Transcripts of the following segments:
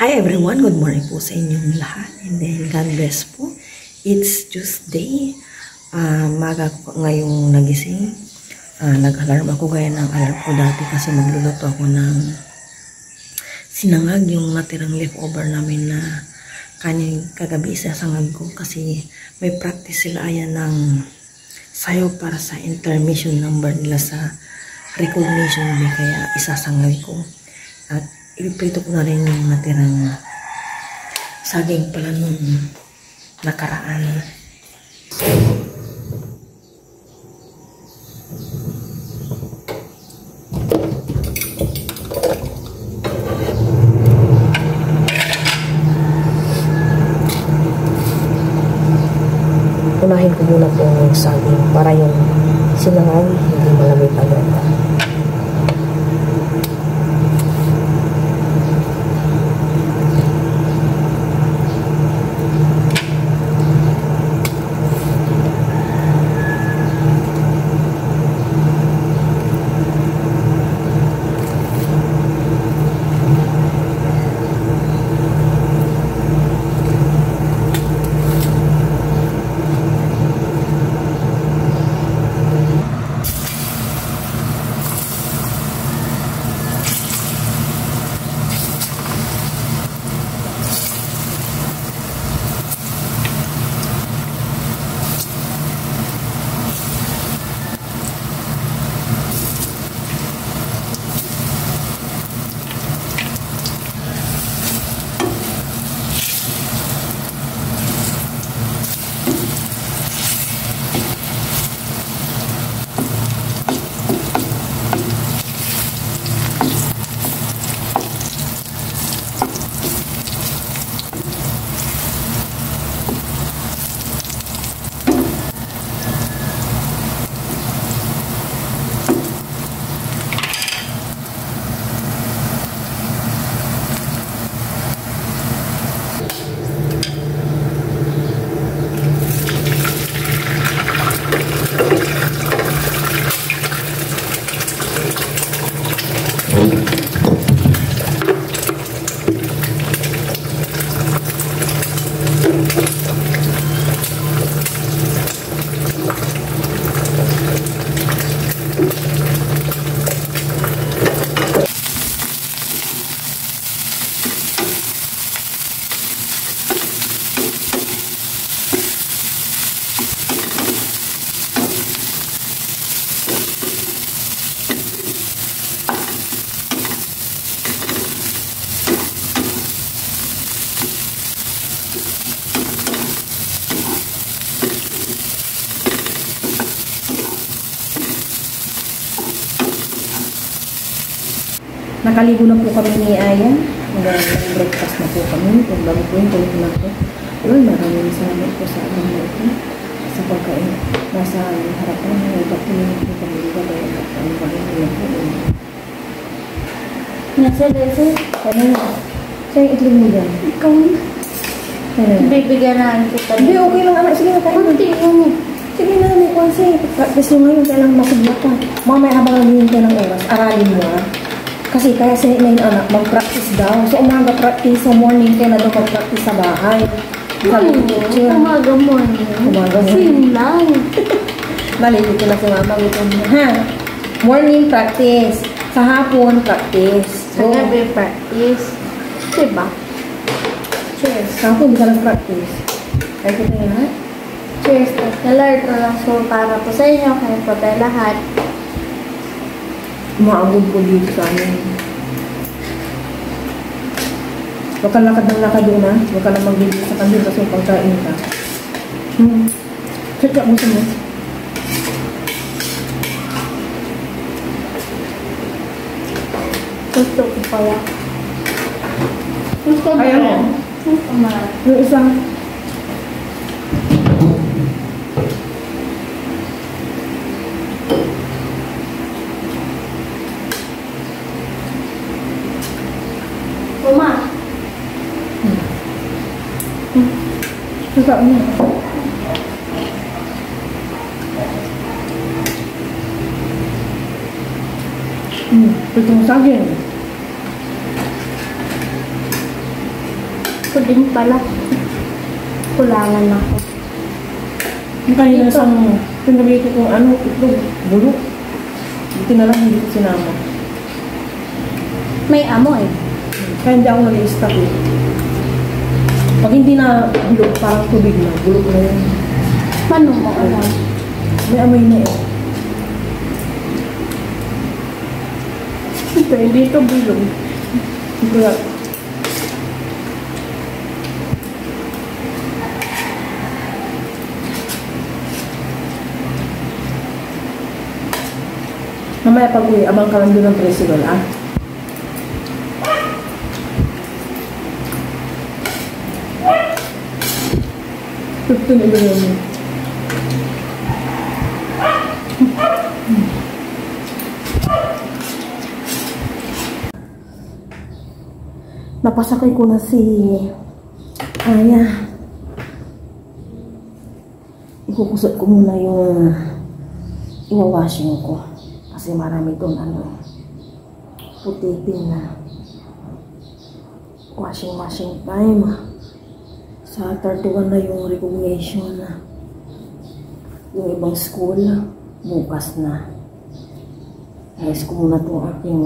Hi everyone, good morning po sa inyong lahat and then God bless po. It's Tuesday, maga ko ngayong nagising. Nag-alarm ako gaya ng alarm ko dati kasi magluluto ako ng sinangag, yung natirang leftover namin na kanyang kagabi sa sangag ko kasi may practice sila ayan ng sayo para sa intermission number nila sa recognition day, kaya isasangag ko at ipiprito ko na rin yung natirang saging pala nung nakaraan. Unahin ko muna po yung saging para yung sinangag hindi malamig agad. Nakaligo na po kami ni Aya. Nag-breakfast na po kami. Kung bago po yung tulog na po. Uy, maraming salamat po sa alam na ito. Sa pagkain. Nasa harapan. Nagpatuloy po kami. Dahil ang bahay na po. Nasa Lesa? Ano na? Sa'yo itlog mo dyan? Ikaw na. Bibigyan na kita. Hindi, okay lang anak. Sige na tayo. Sige na namin kasi. Practice nyo ngayon. Kailang masugla ka. Mamaya habang naghihintay ng oras. Aralin mo ha. Kasi kaya sinit na yung anak, mag-practice daw. So, umaga practice, sa morning, kaya na daw mag-practice sa bahay. Umaga morning. Umaga morning. Same lang. Malilito na si mama. Ha? Morning practice. Sa hapon, practice. Sa gabi practice. Diba? Cheers. Sa hapon, di ka nag-practice. Kaya kita yun, ha? Cheers. Nalard ko lang so para po sa inyo. Kaya po tayo lahat. Umaagod po dito sa amin. Huwag ka lakad ng lakad doon, ha? Huwag ka lang magbibig sa kanil kasi pagkain ka. Check mo sa mo. Gusto ko pala. Gusto mo Ayaw mo? yan? Gusto mo yan? Yung isang Uma. Suka mo. Pitong saging. din pala. Kulangan ako. Yung kanina isang pinagay ko kung ano, itlog, bulok. Buti na lang hindi ko sinama. May amoy. Kaya hindi ako nag-i-stop eh. Pag hindi na bulok, parang tubig na, bulok na yun. Paano mo alam? May amoy na eh. Ito, hindi ito bulong. Kaya, mamaya pag uwi, abang ka lang doon ng tricycle, ah. Ito na iba yun. Napasakay ko na si Aya. Ikukusot ko muna yung iwawashing ko. Kasi marami doon putipin na washing time. Sa 31 na yung recognition na yung ibang school bukas na. Ayos ko muna itong aking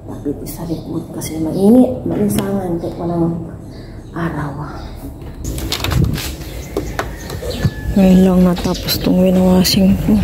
tapiti sa likod kasi mainit, malinsangan, kahit walang araw. Ngayon lang natapos itong winawashing ko.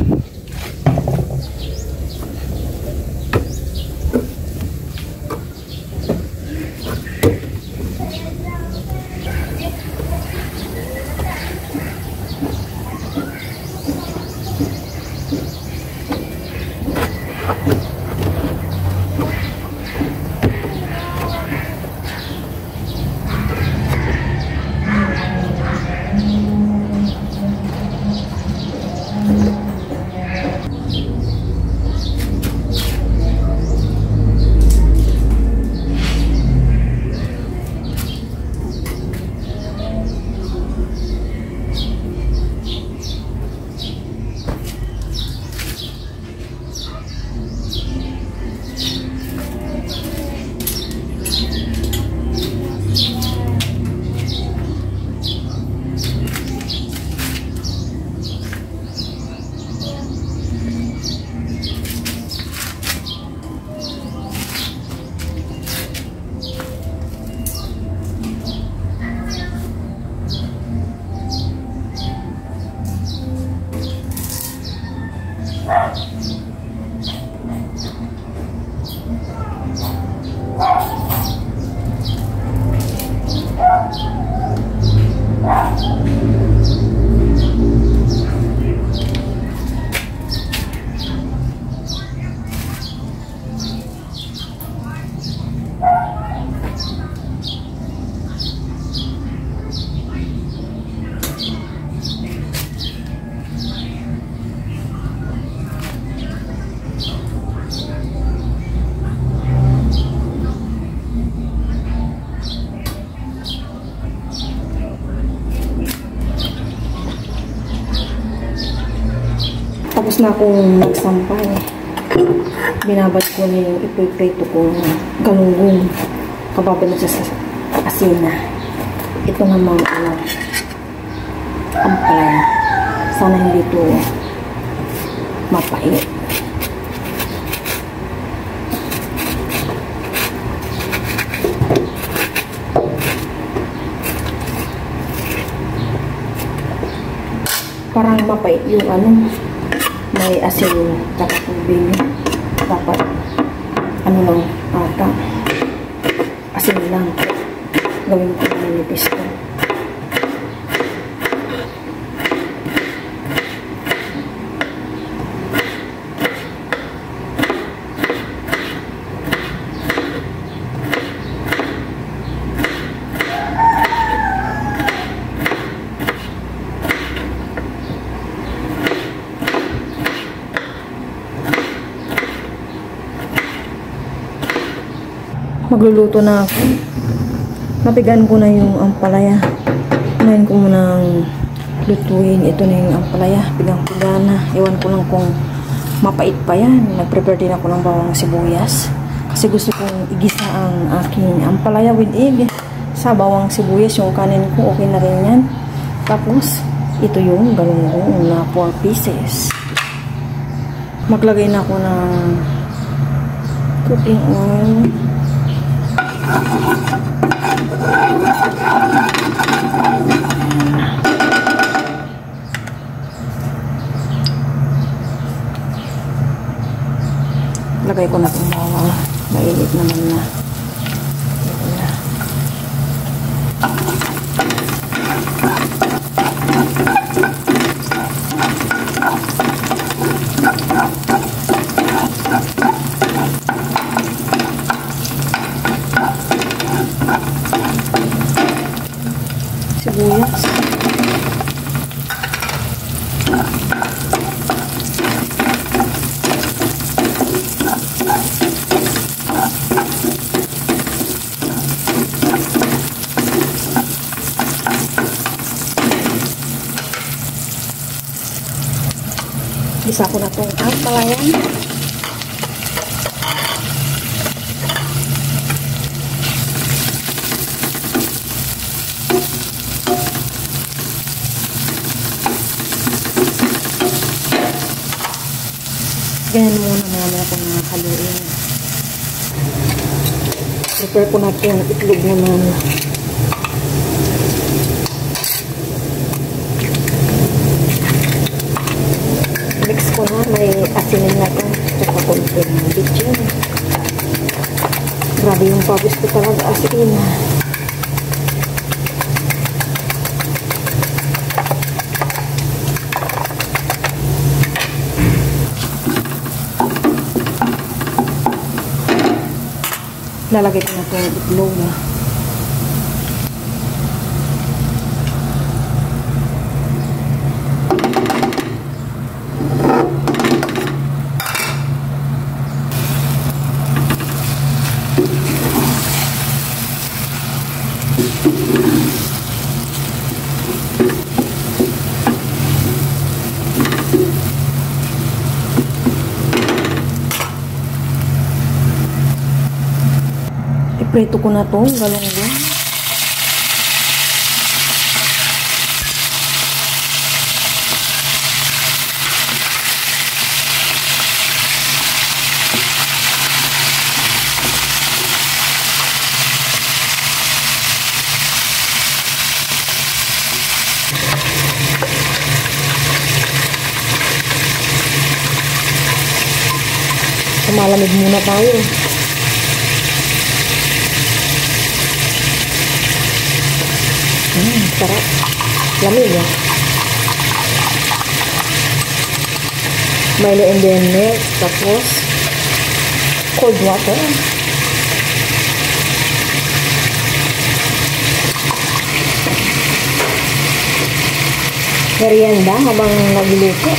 Tapos na akong nagsampay. Binabad ko na yung ipiprito kong galunggong. Kababad na siya sa asina. Ito namang ampalaya. Sana hindi ito mapait. Parang mapait yung may asin tsaka tubig. Dapat lang ata asin lang gawin ko ng nipis ko. Magluluto na ako. Napigan ko na yung ampalaya. Unahin ko munang lutuin. Ito na yung ampalaya. Pigang-piga na. Ewan ko lang kung mapait pa yan. Nag-prepare din ako ng bawang sibuyas. Kasi gusto kong igisa ang aking ampalaya with egg sa bawang sibuyas. Yung kanin ko, okay na rin yan. Tapos, ito yung galunggong na 4 pieces. Maglagay na ako ng cooking oil. Lagay ko na itong bawang. Mainit naman na. Ito na. Sibuyas. Isa ko na itong ampalaya. Ganyan muna mamaya ako nakakaluin. Prepare ko natin ang itlog naman. Mix ko na, may asinin na ito. Tsaka konting bitchin. Grabe yung pawis ko talaga, asin. Lalagay ko na ito yung itlog na. Iprito ko na ito, galunggong. Malamig muna tayo. Sarap. Lamig ya. Milo and then milk. Tapos cold water. Merienda habang nagluluto.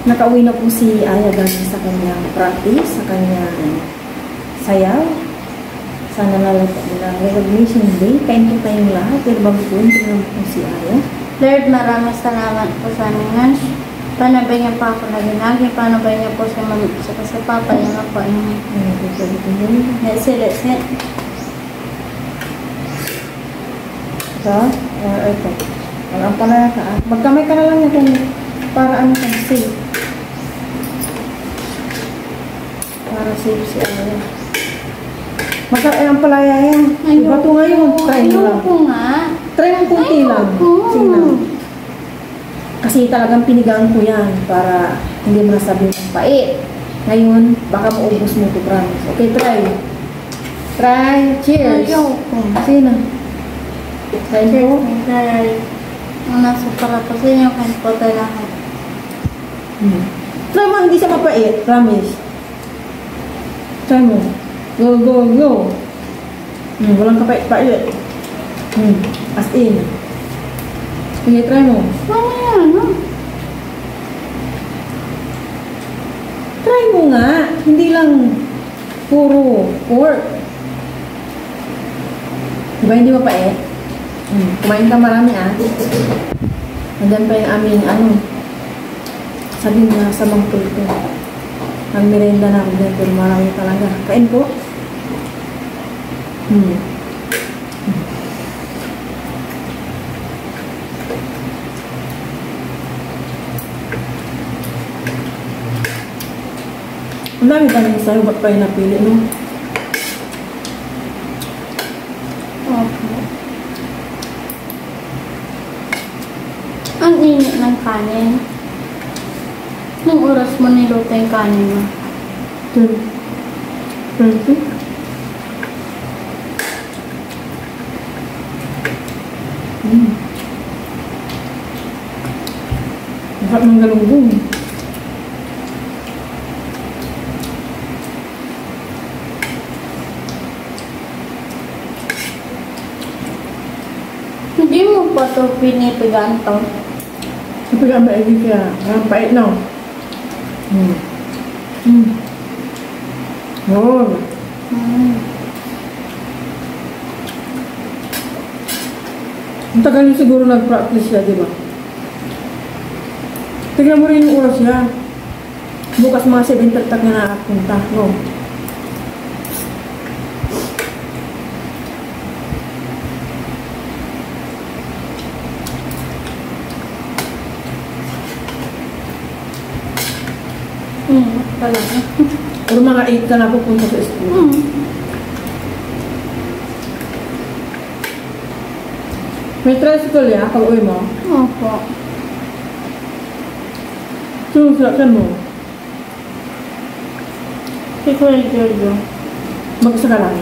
Nakauwi na po si Aya galing sa kanyang practice, sa kanyang sayaw, sa Sana lalata nila recognition day. Kain po tayong lahat. Pero bago po yun, tingnan po si Aya. Lord, maraming salamat po sa amin. Panabay niya po ako lagi-lagi. Panabay niya po sa mami sa kasi papa. Yan na po ang Ano po po dito yun? let's it. Ito? Ito. Ang pala ka. Magkamay ka na lang yan para ano kang safe. Para safe si Aya. Ang palaya yan. Iba ito ngayon. Try mo lang. Ayoko nga. Try mo kunti lang. Sige lang. Kasi talagang pinigaan ko yan para hindi mo nasabihin ang pait. Ngayon, baka maubos mo ito, promise. Okay, try. Try. Cheers. Ayoko. Sige na. Try mo. Lord, ang nasa para po sa inyo. Kain po tayo lahat. Try mo, hindi siya mapait. Promise. Try mo. Go, go, go. Walang kapait-pait. As in. Sige, try mo. Ano yan, no? Try mo nga. Hindi lang puro pork. Diba hindi mapait? Kumain ka marami Nandiyan pa yung aming sabi nga sa mangkul ko. Ang merenda na ako dyan, pero marami talaga. Kain po. Ang dami pa rin sa'yo, ba't pa yung napili, no? Okay. Ang init ng kanin. Nung oras mo niluto yung kanin mo? 20? Bakit ng galunggong? Hindi mo pa ito pinipigaan to. Sabi ka ba, hindi ka. Ang pait, no? Oh. Ang tagal niyo siguro nag-practice siya, di ba? Tignan mo rin yung oras niya. Bukas mga 7:30 na nakapunta, no? Talaga. Pero mga 8 ka na pupunta sa school. May tricycle ya, pag uwi mo. Opo. Susunod mo. Si Kuya Giorgio. Mag-isa ka lang.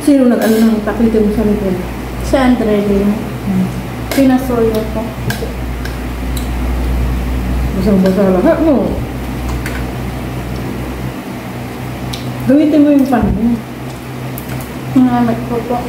Sino nag-ano ng takitin mo sa likod? Si Andre din. Pinasuyo ko. Basang-basa lahat mo. Gamitin mo yung pan mo. Nanganak ko po.